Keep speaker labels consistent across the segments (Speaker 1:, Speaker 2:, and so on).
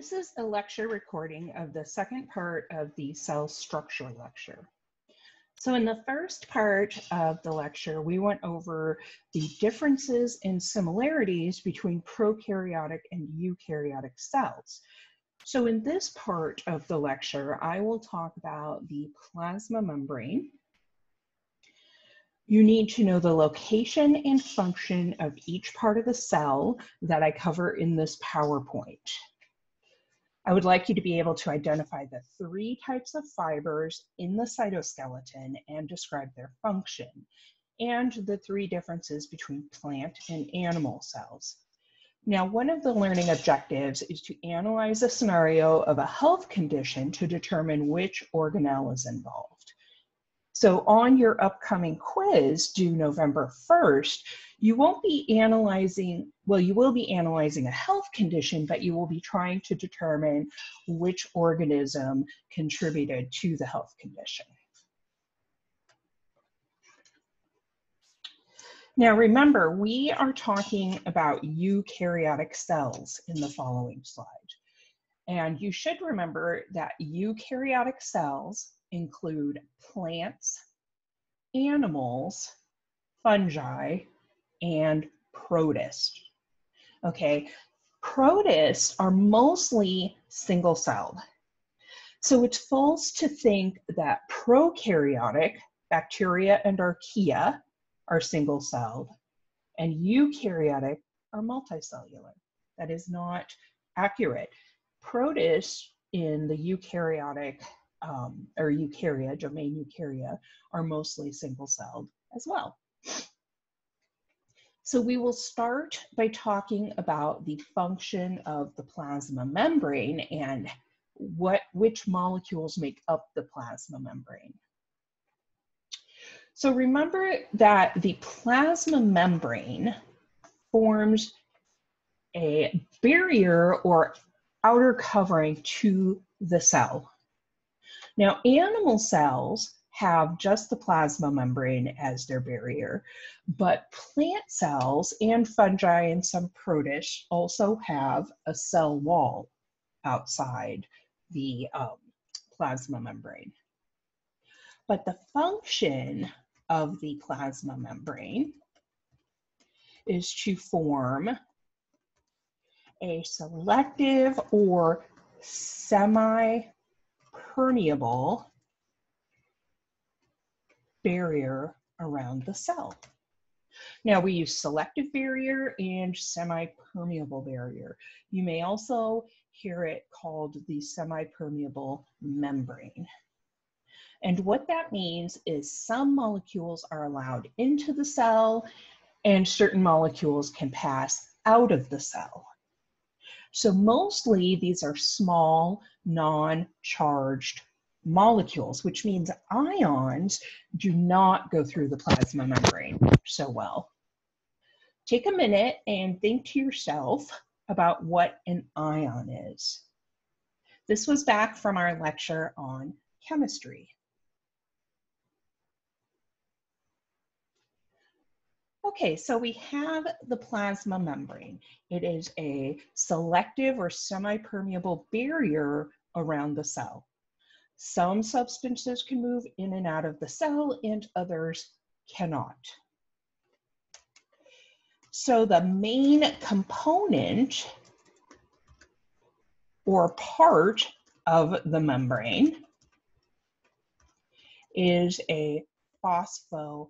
Speaker 1: This is a lecture recording of the second part of the cell structure lecture. So in the first part of the lecture, we went over the differences and similarities between prokaryotic and eukaryotic cells. So in this part of the lecture, I will talk about the plasma membrane. You need to know the location and function of each part of the cell that I cover in this PowerPoint. I would like you to be able to identify the three types of fibers in the cytoskeleton and describe their function, and the three differences between plant and animal cells. Now, one of the learning objectives is to analyze a scenario of a health condition to determine which organelle is involved. So on your upcoming quiz due November 1st, you won't be analyzing, well, you will be analyzing a health condition, but you will be trying to determine which organism contributed to the health condition. Now remember, we are talking about eukaryotic cells in the following slide. And you should remember that eukaryotic cells include plants, animals, fungi, and protists. Okay, protists are mostly single-celled. So it's false to think that prokaryotic, bacteria and archaea, are single-celled, and eukaryotic are multicellular. That is not accurate. Protists in the eukaryotic or eukarya, domain eukarya, are mostly single-celled as well. So we will start by talking about the function of the plasma membrane and which molecules make up the plasma membrane. So remember that the plasma membrane forms a barrier or outer covering to the cell. Now, animal cells have just the plasma membrane as their barrier, but plant cells and fungi and some protists also have a cell wall outside the plasma membrane. But the function of the plasma membrane is to form a selective or semi-permeable barrier around the cell. Now we use selective barrier and semi-permeable barrier. You may also hear it called the semi-permeable membrane. And what that means is some molecules are allowed into the cell and certain molecules can pass out of the cell. So mostly these are small, non-charged molecules, which means ions do not go through the plasma membrane so well. Take a minute and think to yourself about what an ion is. This was back from our lecture on chemistry. Okay, so we have the plasma membrane. It is a selective or semi-permeable barrier around the cell. Some substances can move in and out of the cell and others cannot. So the main component or part of the membrane is a phospholipid.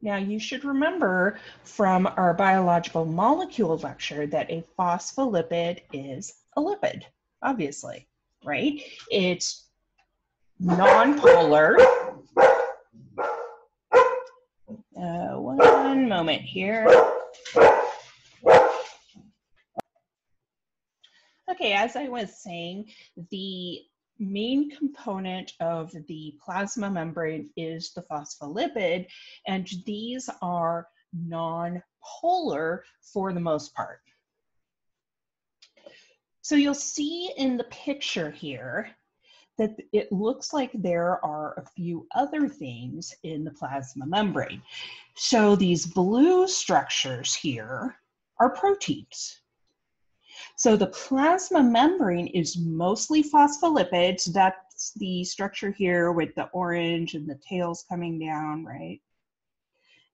Speaker 1: Now you should remember from our biological molecule lecture that a phospholipid is a lipid, obviously, right? It's non-polar. One moment here. Okay, as I was saying, the main component of the plasma membrane is the phospholipid, and these are non-polar for the most part. So you'll see in the picture here that it looks like there are a few other things in the plasma membrane. So these blue structures here are proteins. So the plasma membrane is mostly phospholipids. That's the structure here with the orange and the tails coming down, right?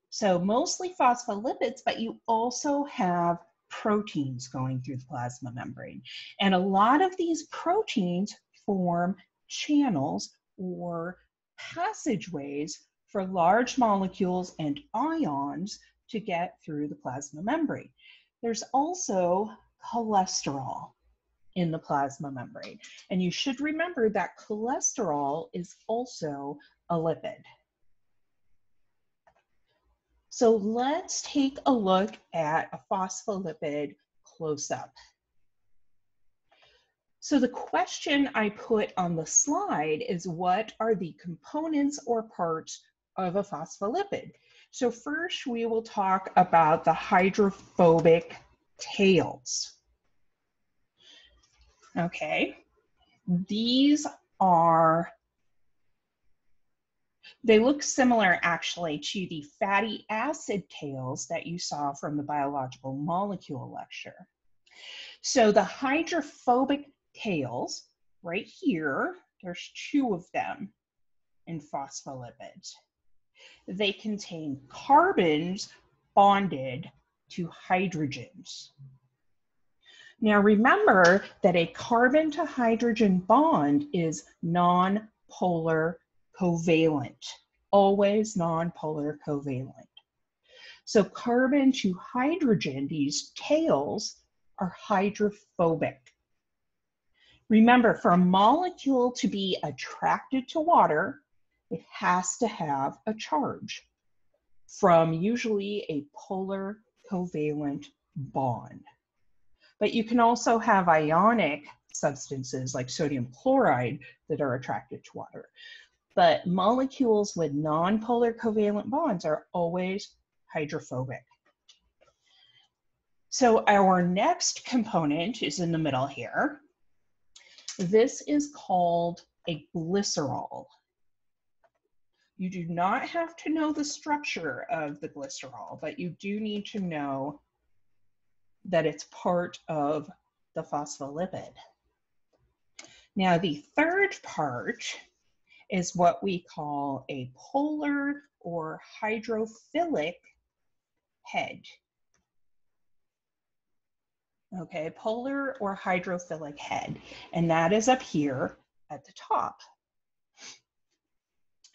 Speaker 1: So mostly phospholipids, but you also have proteins going through the plasma membrane. And a lot of these proteins form channels or passageways for large molecules and ions to get through the plasma membrane. There's also cholesterol in the plasma membrane. And you should remember that cholesterol is also a lipid. So let's take a look at a phospholipid close up. So the question I put on the slide is, what are the components or parts of a phospholipid? So first we will talk about the hydrophobic tails. Okay, these are, they look similar actually to the fatty acid tails that you saw from the biological molecule lecture. So the hydrophobic tails, right here, there's two of them in phospholipids. They contain carbons bonded to hydrogens. Now remember that a carbon to hydrogen bond is non-polar covalent, always non-polar covalent. So carbon to hydrogen, these tails, are hydrophobic. Remember, for a molecule to be attracted to water, it has to have a charge from usually a polar covalent bond. But you can also have ionic substances like sodium chloride that are attracted to water. But molecules with non-polar covalent bonds are always hydrophobic. So our next component is in the middle here. This is called a glycerol. You do not have to know the structure of the glycerol, but you do need to know that it's part of the phospholipid. Now, the third part is what we call a polar or hydrophilic head. Okay, polar or hydrophilic head, and that is up here at the top.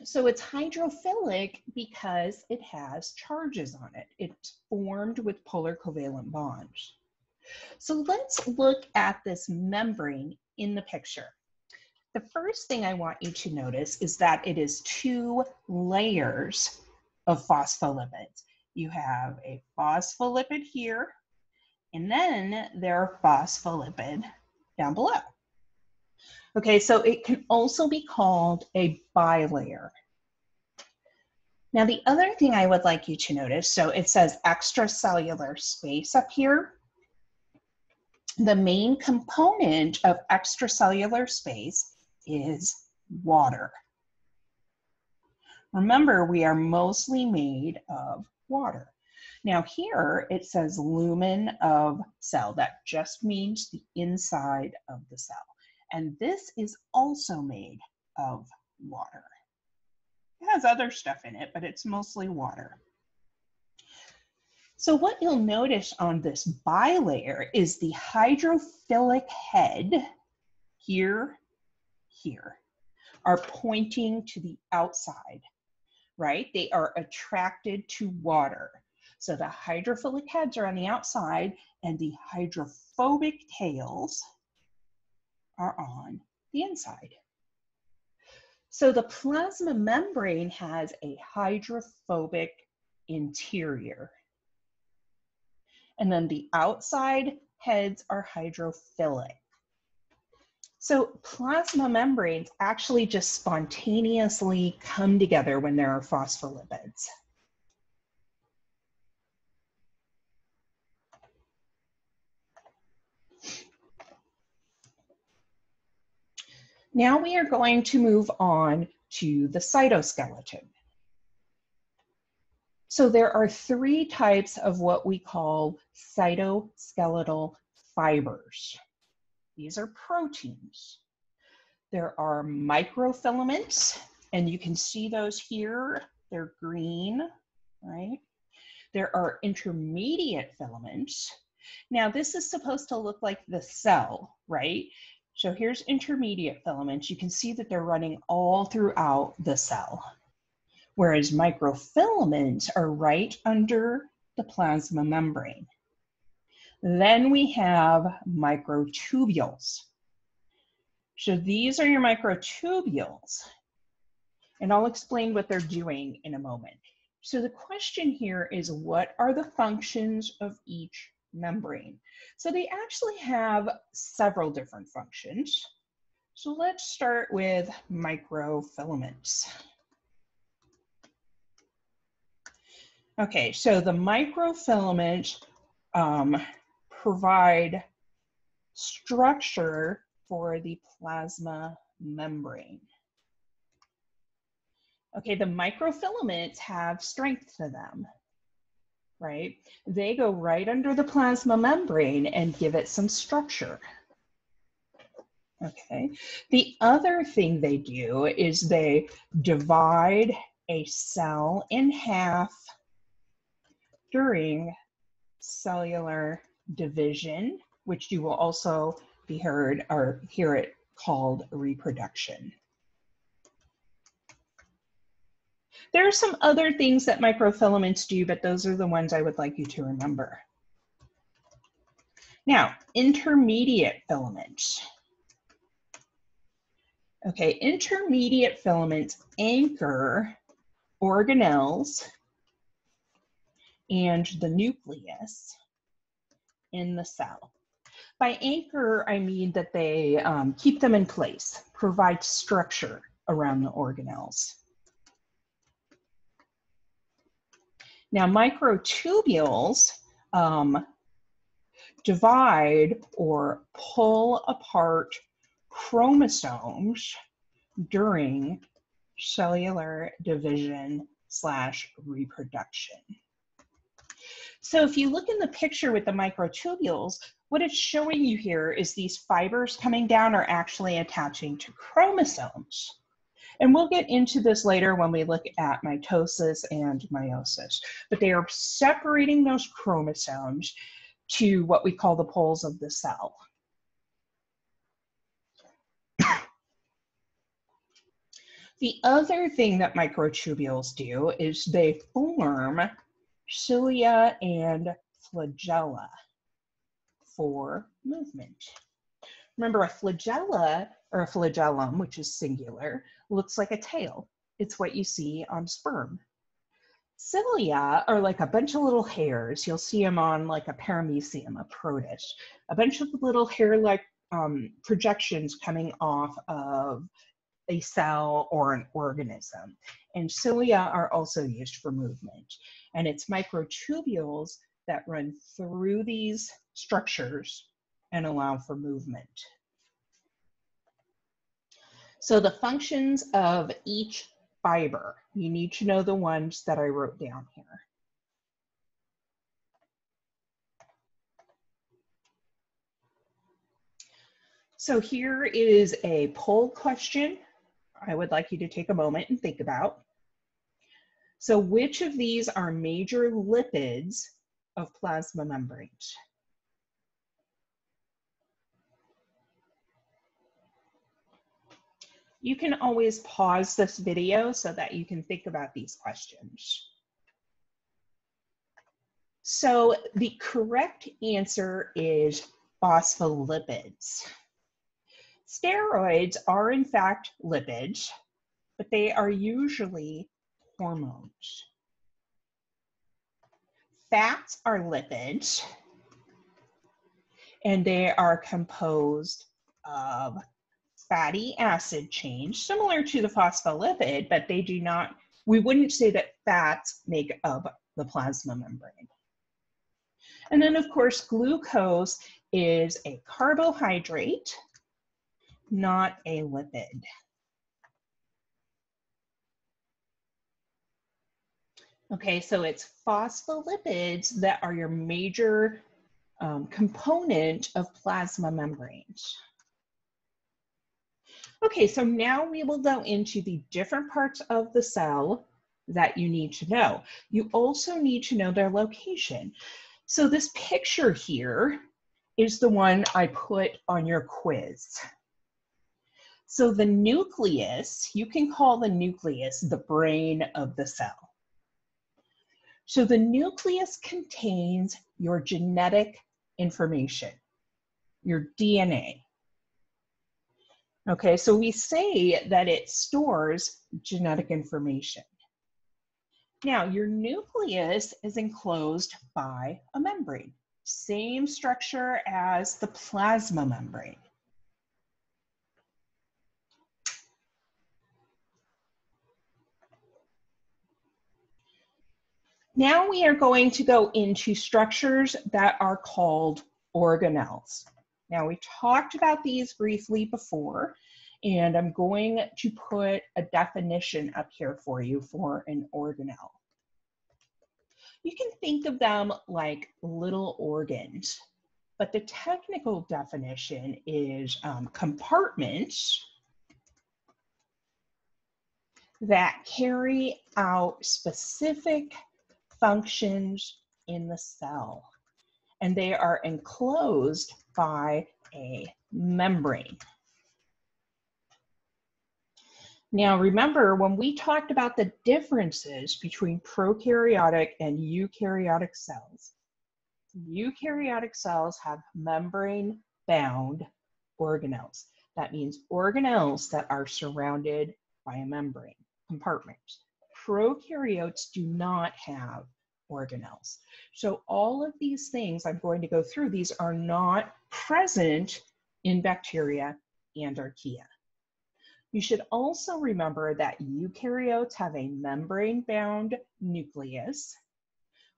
Speaker 1: So it's hydrophilic because it has charges on it. It's formed with polar covalent bonds. So let's look at this membrane in the picture. The first thing I want you to notice is that it is two layers of phospholipids. You have a phospholipid here, and then there are phospholipid down below. Okay, so it can also be called a bilayer. Now, the other thing I would like you to notice, so it says extracellular space up here. The main component of extracellular space is water. Remember, we are mostly made of water. Now here it says lumen of cell. That just means the inside of the cell. And this is also made of water. It has other stuff in it, but it's mostly water. So what you'll notice on this bilayer is the hydrophilic head here, are pointing to the outside, right? They are attracted to water. So the hydrophilic heads are on the outside and the hydrophobic tails are on the inside. So the plasma membrane has a hydrophobic interior. And then the outside heads are hydrophilic. So plasma membranes actually just spontaneously come together when there are phospholipids. Now we are going to move on to the cytoskeleton. So there are three types of what we call cytoskeletal fibers. These are proteins. There are microfilaments, and you can see those here. They're green, right? There are intermediate filaments. Now this is supposed to look like the cell, right? So here's intermediate filaments. You can see that they're running all throughout the cell, whereas microfilaments are right under the plasma membrane. Then we have microtubules. So these are your microtubules, and I'll explain what they're doing in a moment. So the question here is, what are the functions of each membrane? So they actually have several different functions. So let's start with microfilaments. Okay, so the microfilaments provide structure for the plasma membrane. Okay, the microfilaments have strength to them, right? They go right under the plasma membrane and give it some structure. Okay, the other thing they do is they divide a cell in half during cellular division, which you will also hear it called reproduction. There are some other things that microfilaments do, but those are the ones I would like you to remember. Now, intermediate filaments. Okay, intermediate filaments anchor organelles and the nucleus in the cell. By anchor, I mean that they keep them in place, provide structure around the organelles. Now, microtubules divide or pull apart chromosomes during cellular division / reproduction. So if you look in the picture with the microtubules, what it's showing you here is these fibers coming down are actually attaching to chromosomes. And we'll get into this later when we look at mitosis and meiosis. But they are separating those chromosomes to what we call the poles of the cell. The other thing that microtubules do is they form cilia and flagella for movement. Remember, a flagella or a flagellum, which is singular, looks like a tail. It's what you see on sperm. Cilia are like a bunch of little hairs. You'll see them on like a paramecium, a protist, a bunch of little hair-like projections coming off of a cell or an organism. And cilia are also used for movement. And it's microtubules that run through these structures and allow for movement. So the functions of each fiber, you need to know the ones that I wrote down here. So here is a poll question I would like you to take a moment and think about. So which of these are major lipids of plasma membranes? You can always pause this video so that you can think about these questions. So the correct answer is phospholipids. Steroids are in fact lipids, but they are usually hormones. Fats are lipids, and they are composed of fatty acid chains, similar to the phospholipid, but they do not, we wouldn't say that fats make up the plasma membrane. And then of course, glucose is a carbohydrate, not a lipid. Okay, so it's phospholipids that are your major component of plasma membranes. Okay, so now we will go into the different parts of the cell that you need to know. You also need to know their location. So this picture here is the one I put on your quiz. So the nucleus, you can call the nucleus the brain of the cell. So the nucleus contains your genetic information, your DNA. Okay, so we say that it stores genetic information. Now, your nucleus is enclosed by a membrane, same structure as the plasma membrane. Now we are going to go into structures that are called organelles. Now we talked about these briefly before, and I'm going to put a definition up here for you for an organelle. You can think of them like little organs, but the technical definition is compartments that carry out specific functions in the cell, and they are enclosed by a membrane. Now remember, when we talked about the differences between prokaryotic and eukaryotic cells have membrane-bound organelles. That means organelles that are surrounded by a membrane, compartments. Prokaryotes do not have organelles. So all of these things I'm going to go through, these are not present in bacteria and archaea. You should also remember that eukaryotes have a membrane-bound nucleus,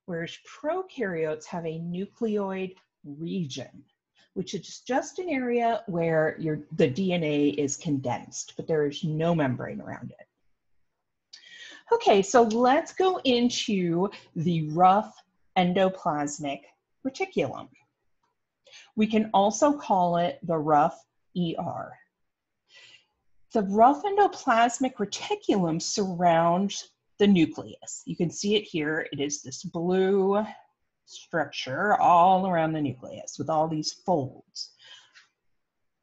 Speaker 1: whereas prokaryotes have a nucleoid region, which is just an area where the DNA is condensed, but there is no membrane around it. Okay, so let's go into the rough endoplasmic reticulum. We can also call it the rough ER. The rough endoplasmic reticulum surrounds the nucleus. You can see it here. It is this blue structure all around the nucleus with all these folds.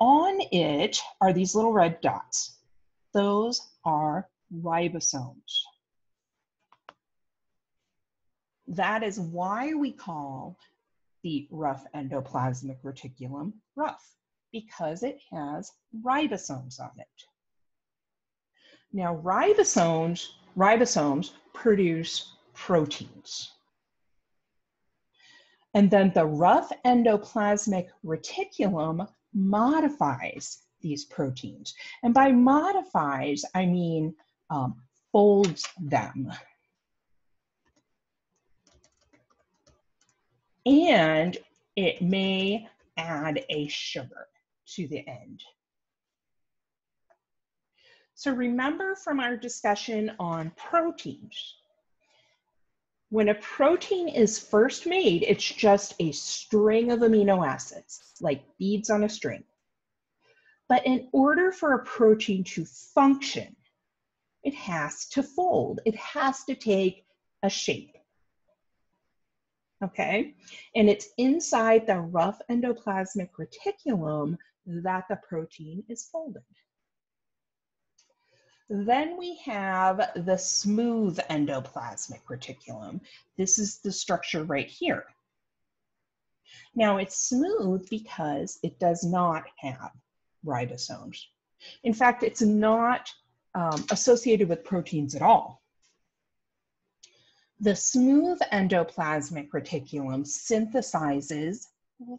Speaker 1: On it are these little red dots. Those are ribosomes. That is why we call the rough endoplasmic reticulum rough, because it has ribosomes on it. Now, ribosomes produce proteins. And then the rough endoplasmic reticulum modifies these proteins. And by modifies, I mean folds them. And it may add a sugar to the end. So remember from our discussion on proteins, when a protein is first made, it's just a string of amino acids, like beads on a string. But in order for a protein to function, it has to fold. It has to take a shape. Okay, and it's inside the rough endoplasmic reticulum that the protein is folded. Then we have the smooth endoplasmic reticulum. This is the structure right here. Now it's smooth because it does not have ribosomes. In fact, it's not associated with proteins at all. The smooth endoplasmic reticulum synthesizes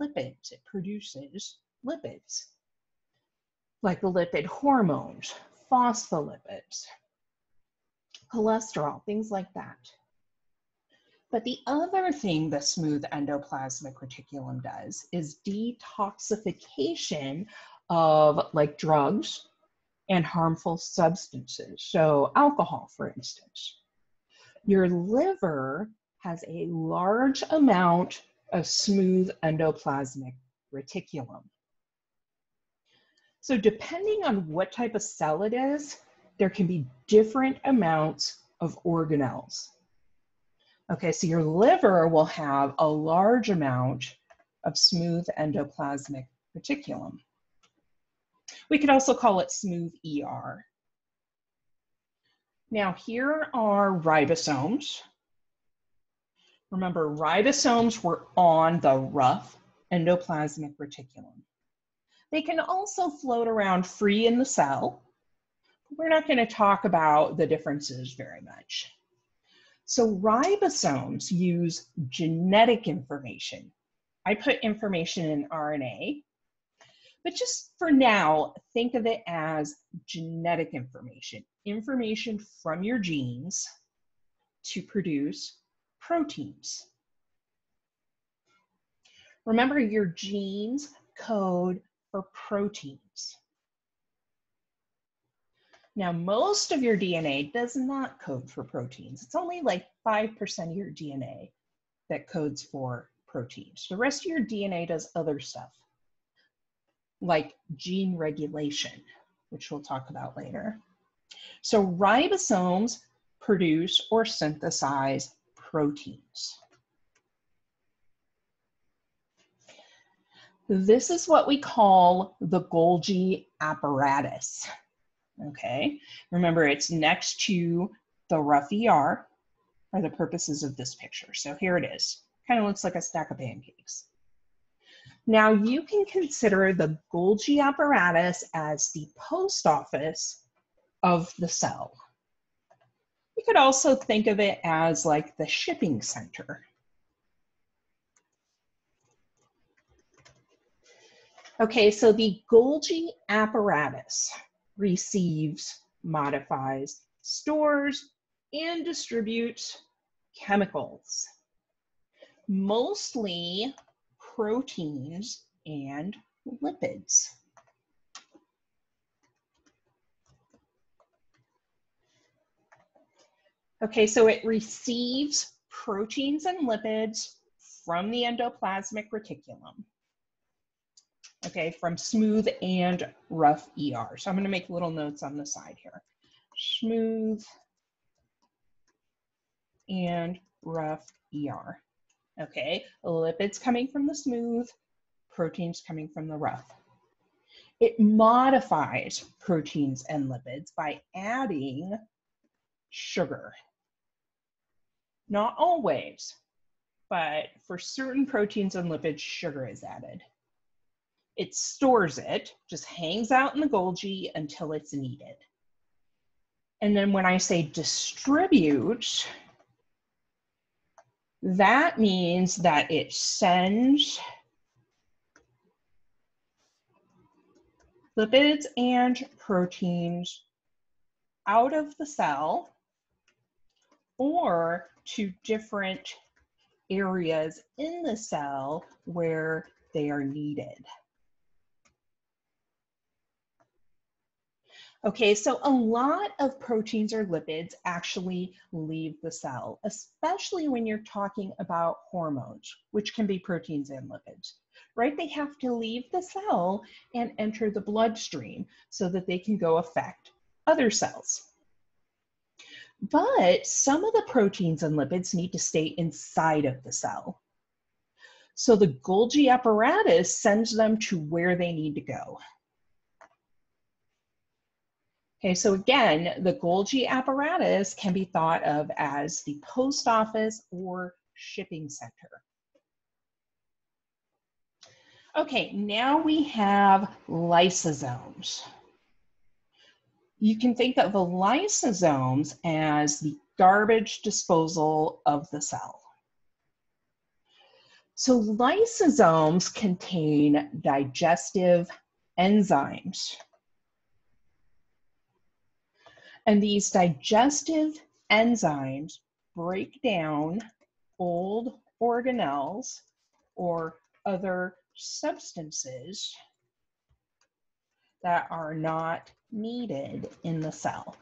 Speaker 1: lipids. It produces lipids, like the lipid hormones, phospholipids, cholesterol, things like that. But the other thing the smooth endoplasmic reticulum does is detoxification of like drugs and harmful substances. So alcohol, for instance. Your liver has a large amount of smooth endoplasmic reticulum. So depending on what type of cell it is, there can be different amounts of organelles. Okay, so your liver will have a large amount of smooth endoplasmic reticulum. We could also call it smooth ER. Now here are ribosomes. Remember, ribosomes were on the rough endoplasmic reticulum. They can also float around free in the cell. We're not going to talk about the differences very much. So ribosomes use genetic information. I put information in RNA, but just for now, think of it as genetic information, information from your genes to produce proteins. Remember, your genes code for proteins. Now, most of your DNA does not code for proteins. It's only like 5% of your DNA that codes for proteins. The rest of your DNA does other stuff, like gene regulation, which we'll talk about later. So ribosomes produce or synthesize proteins. This is what we call the Golgi apparatus. Okay, remember it's next to the rough ER for the purposes of this picture. So here it is. Kind of looks like a stack of pancakes. Now you can consider the Golgi apparatus as the post office of the cell. You could also think of it as like the shipping center. Okay, so the Golgi apparatus receives, modifies, stores, and distributes chemicals, mostly proteins and lipids. Okay, so it receives proteins and lipids from the endoplasmic reticulum. Okay, from smooth and rough ER. So I'm going to make little notes on the side here. Smooth and rough ER. Okay, lipids coming from the smooth, proteins coming from the rough. It modifies proteins and lipids by adding sugar. Not always, but for certain proteins and lipids, sugar is added. It stores it, just hangs out in the Golgi until it's needed. And then when I say distribute, that means that it sends lipids and proteins out of the cell or to different areas in the cell where they are needed. Okay, so a lot of proteins or lipids actually leave the cell, especially when you're talking about hormones, which can be proteins and lipids, right? They have to leave the cell and enter the bloodstream so that they can go affect other cells. But some of the proteins and lipids need to stay inside of the cell. So the Golgi apparatus sends them to where they need to go. Okay, so again, the Golgi apparatus can be thought of as the post office or shipping center. Okay, now we have lysosomes. You can think of the lysosomes as the garbage disposal of the cell. So lysosomes contain digestive enzymes. And these digestive enzymes break down old organelles or other substances that are not needed in the cell.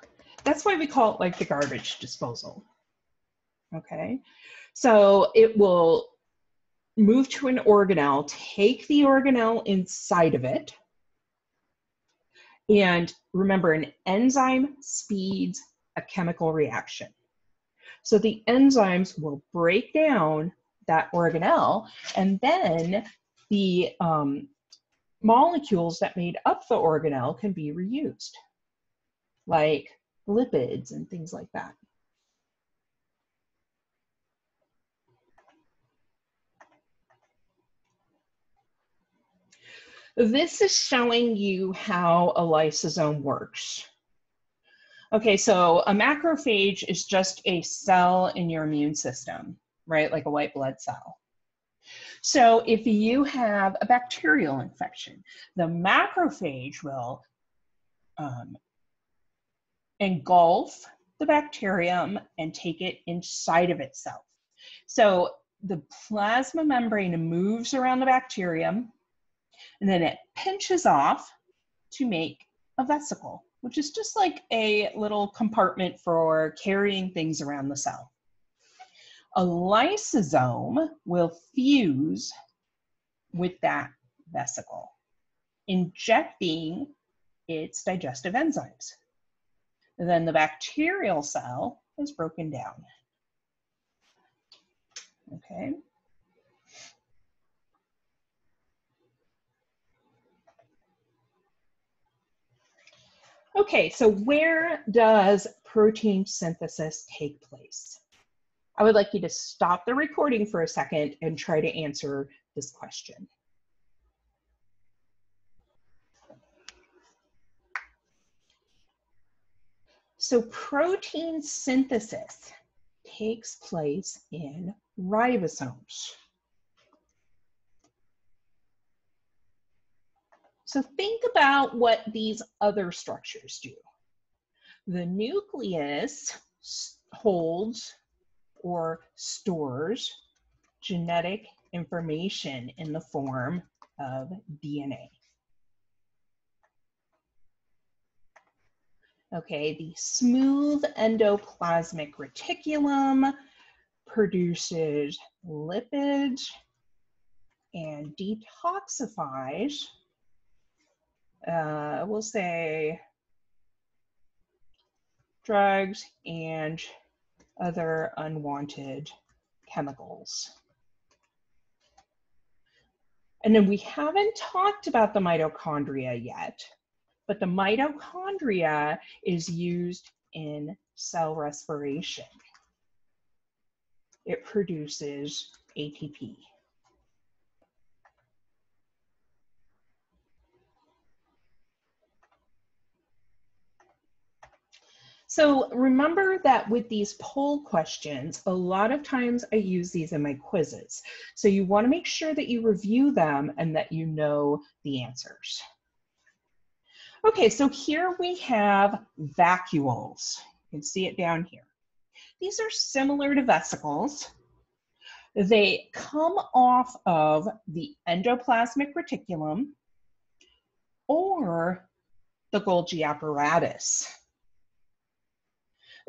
Speaker 1: That's why we call it like the garbage disposal. Okay, so it will move to an organelle, take the organelle inside of it. And remember, an enzyme speeds a chemical reaction. So the enzymes will break down that organelle, and then the molecules that made up the organelle can be reused, like lipids and things like that. This is showing you how a lysosome works. Okay, so a macrophage is just a cell in your immune system, right? Like a white blood cell. So if you have a bacterial infection, the macrophage will engulf the bacterium and take it inside of itself. So the plasma membrane moves around the bacterium, and then it pinches off to make a vesicle, which is just like a little compartment for carrying things around the cell. A lysosome will fuse with that vesicle, injecting its digestive enzymes. And then the bacterial cell is broken down. Okay. Okay, so where does protein synthesis take place? I would like you to stop the recording for a second and try to answer this question. So protein synthesis takes place in ribosomes. So think about what these other structures do. The nucleus holds or stores genetic information in the form of DNA. Okay, the smooth endoplasmic reticulum produces lipids and detoxifies, we'll say, drugs and other unwanted chemicals. And then we haven't talked about the mitochondria yet, but the mitochondria is used in cell respiration. It produces ATP. So remember that with these poll questions, a lot of times I use these in my quizzes. So you want to make sure that you review them and that you know the answers. Okay, so here we have vacuoles. You can see it down here. These are similar to vesicles. They come off of the endoplasmic reticulum or the Golgi apparatus.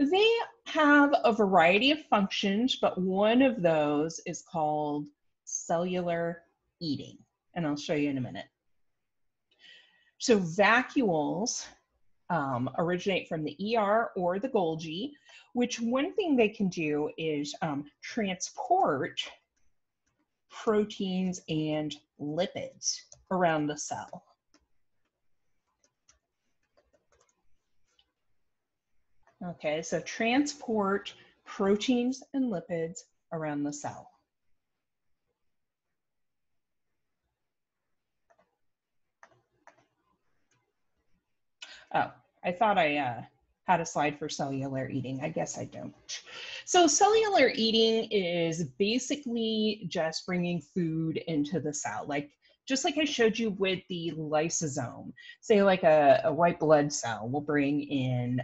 Speaker 1: They have a variety of functions, but one of those is called cellular eating, and I'll show you in a minute. So vacuoles originate from the ER or the Golgi, which one thing they can do is transport proteins and lipids around the cell. Okay, so transport proteins and lipids around the cell. Oh, I thought I had a slide for cellular eating. I guess I don't. So cellular eating is basically just bringing food into the cell, just like I showed you with the lysosome. Say like a white blood cell will bring in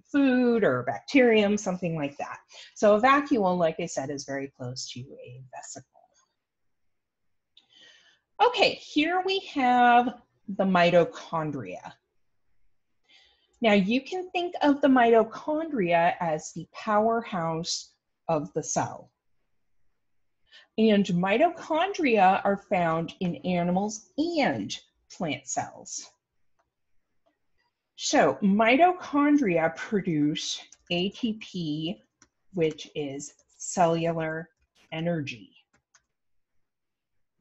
Speaker 1: food or bacterium, something like that. So a vacuole, like I said, is very close to a vesicle. Okay, here we have the mitochondria. Now you can think of the mitochondria as the powerhouse of the cell. And mitochondria are found in animals and plant cells. So mitochondria produce ATP, which is cellular energy.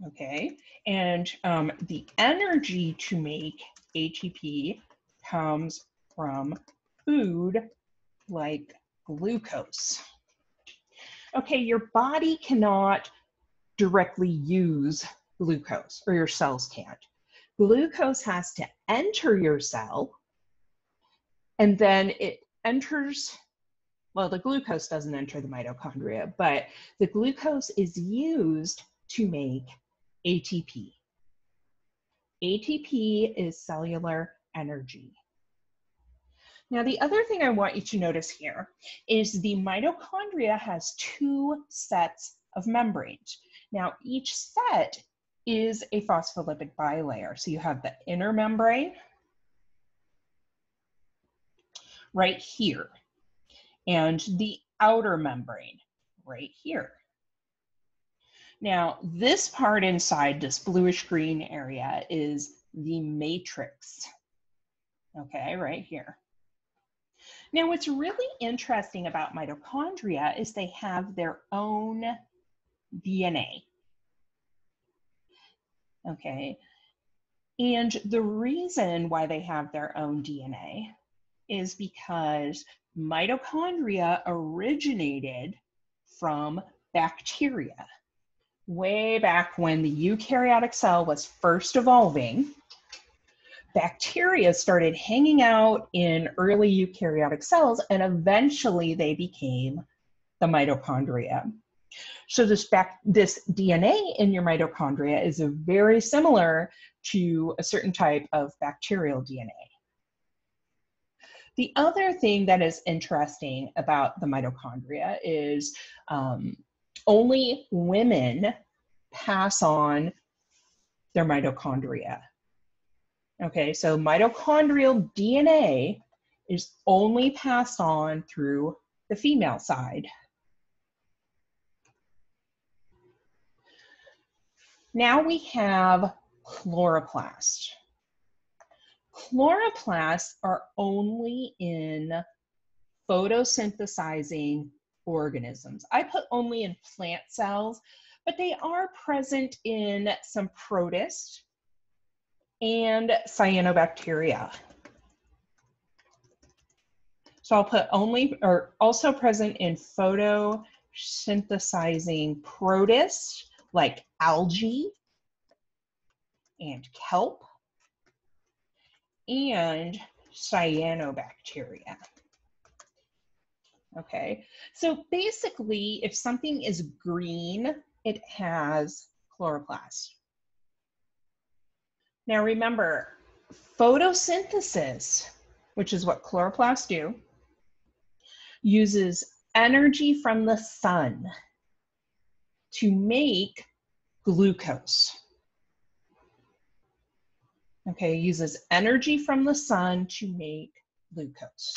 Speaker 1: Okay, and the energy to make ATP comes from food like glucose. Okay, your body cannot directly use glucose, or your cells can't. Glucose has to enter your cell, and then it enters, well, the glucose doesn't enter the mitochondria, but the glucose is used to make ATP. ATP is cellular energy. Now, the other thing I want you to notice here is the mitochondria has two sets of membranes. Now, each set is a phospholipid bilayer. So you have the inner membrane right here, and the outer membrane right here. Now, this part inside, this bluish green area, is the matrix, okay, right here. Now, what's really interesting about mitochondria is they have their own DNA, okay? And the reason why they have their own DNA is because mitochondria originated from bacteria. Way back when the eukaryotic cell was first evolving, bacteria started hanging out in early eukaryotic cells, and eventually they became the mitochondria. So this DNA in your mitochondria is very similar to a certain type of bacterial DNA. The other thing that is interesting about the mitochondria is only women pass on their mitochondria. Okay, so mitochondrial DNA is only passed on through the female side. Now we have chloroplasts. Chloroplasts are only in photosynthesizing organisms. I put only in plant cells, but they are present in some protists and cyanobacteria. So I'll put only, or also present in photosynthesizing protists like algae and kelp and cyanobacteria. Okay, so basically, if something is green, it has chloroplast. Now remember, photosynthesis, which is what chloroplasts do, uses energy from the sun to make glucose. Okay, uses energy from the sun to make glucose.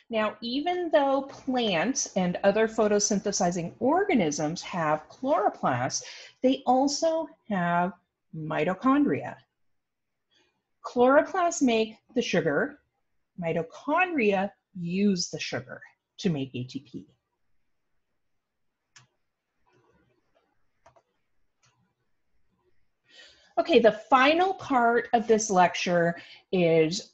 Speaker 1: Now, even though plants and other photosynthesizing organisms have chloroplasts, they also have mitochondria. Chloroplasts make the sugar. Mitochondria use the sugar to make ATP. Okay, the final part of this lecture is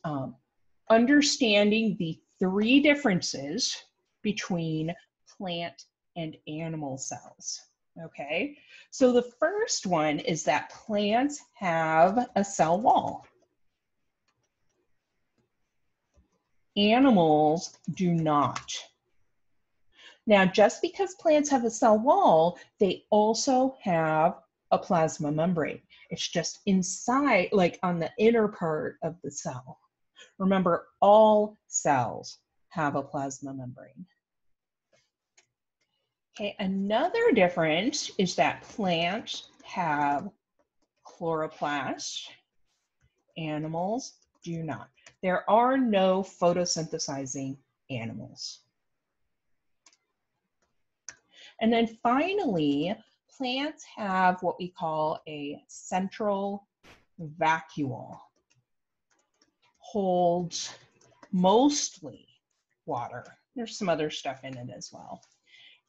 Speaker 1: understanding the three differences between plant and animal cells. Okay, so the first one is that plants have a cell wall. Animals do not. Now, just because plants have a cell wall, they also have a plasma membrane. It's just inside, like on the inner part of the cell. Remember, all cells have a plasma membrane. Okay, another difference is that plants have chloroplast. Animals do not. There are no photosynthesizing animals. And then finally, plants have what we call a central vacuole. Holds mostly water. There's some other stuff in it as well.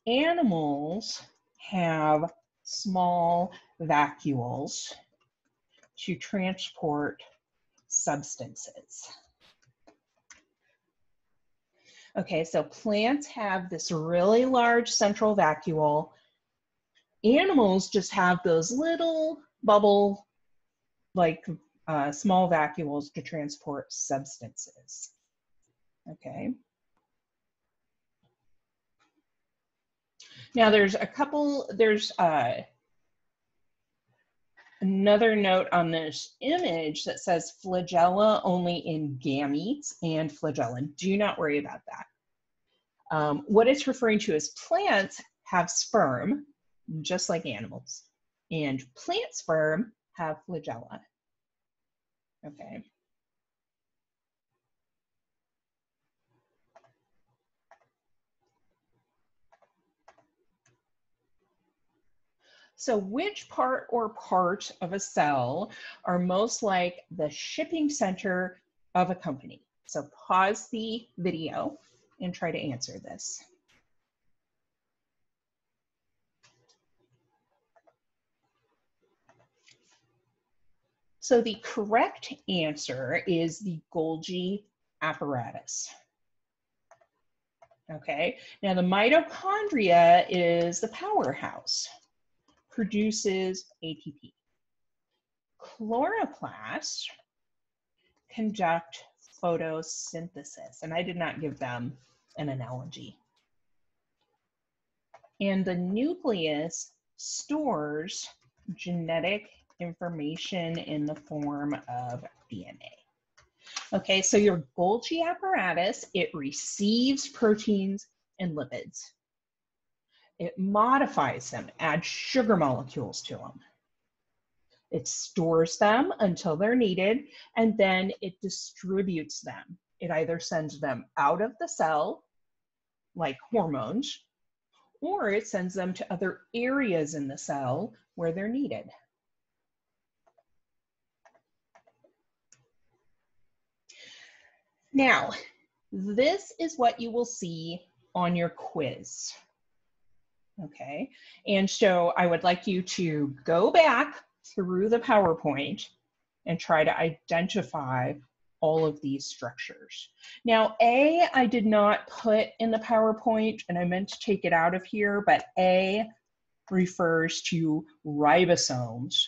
Speaker 1: Animals have small vacuoles to transport substances. Okay, so plants have this really large central vacuole. Animals just have those little bubble, like small vacuoles to transport substances. Okay. Now there's another note on this image that says flagella only in gametes and flagella. Do not worry about that. What it's referring to is plants have sperm, just like animals, and plant sperm have flagella. Okay. So which part or parts of a cell are most like the shipping center of a company? So pause the video and try to answer this. So the correct answer is the Golgi apparatus. Okay, now the mitochondria is the powerhouse, produces ATP. Chloroplasts conduct photosynthesis, and I did not give them an analogy. And the nucleus stores genetic information in the form of DNA. Okay, so your Golgi apparatus, it receives proteins and lipids. It modifies them, adds sugar molecules to them. It stores them until they're needed, and then it distributes them. It either sends them out of the cell, like hormones, or it sends them to other areas in the cell where they're needed. Now, this is what you will see on your quiz. Okay, and so I would like you to go back through the PowerPoint and try to identify all of these structures. Now, A, I did not put in the PowerPoint, and I meant to take it out of here, but A refers to ribosomes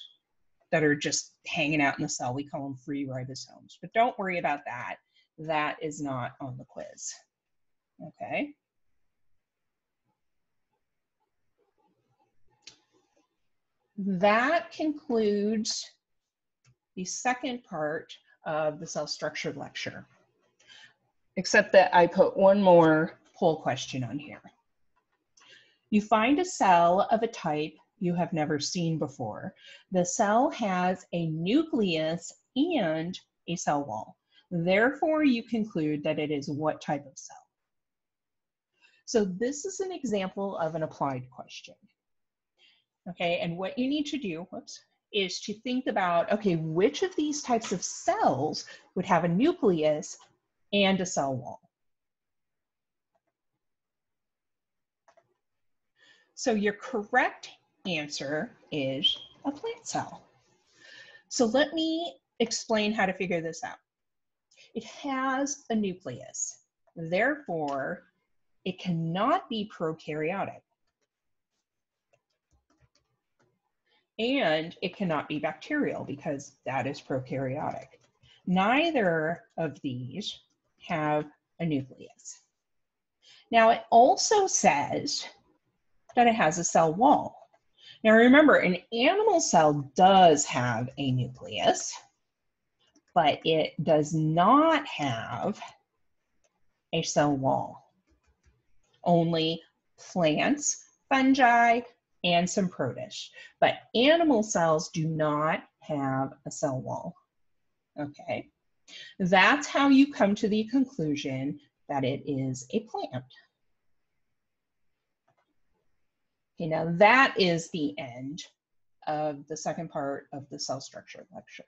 Speaker 1: that are just hanging out in the cell. We call them free ribosomes, but don't worry about that. That is not on the quiz, okay? That concludes the second part of the cell structure lecture, except that I put one more poll question on here. You find a cell of a type you have never seen before. The cell has a nucleus and a cell wall. Therefore, you conclude that it is what type of cell? So this is an example of an applied question. Okay, and what you need to do, is to think about, okay, which of these types of cells would have a nucleus and a cell wall? So your correct answer is a plant cell. So let me explain how to figure this out. It has a nucleus. Therefore, it cannot be prokaryotic. And it cannot be bacterial because that is prokaryotic. Neither of these have a nucleus. Now, it also says that it has a cell wall. Now remember, an animal cell does have a nucleus, but it does not have a cell wall. Only plants, fungi, and some protists. But animal cells do not have a cell wall. Okay, that's how you come to the conclusion that it is a plant. Okay, now that is the end of the second part of the cell structure lecture.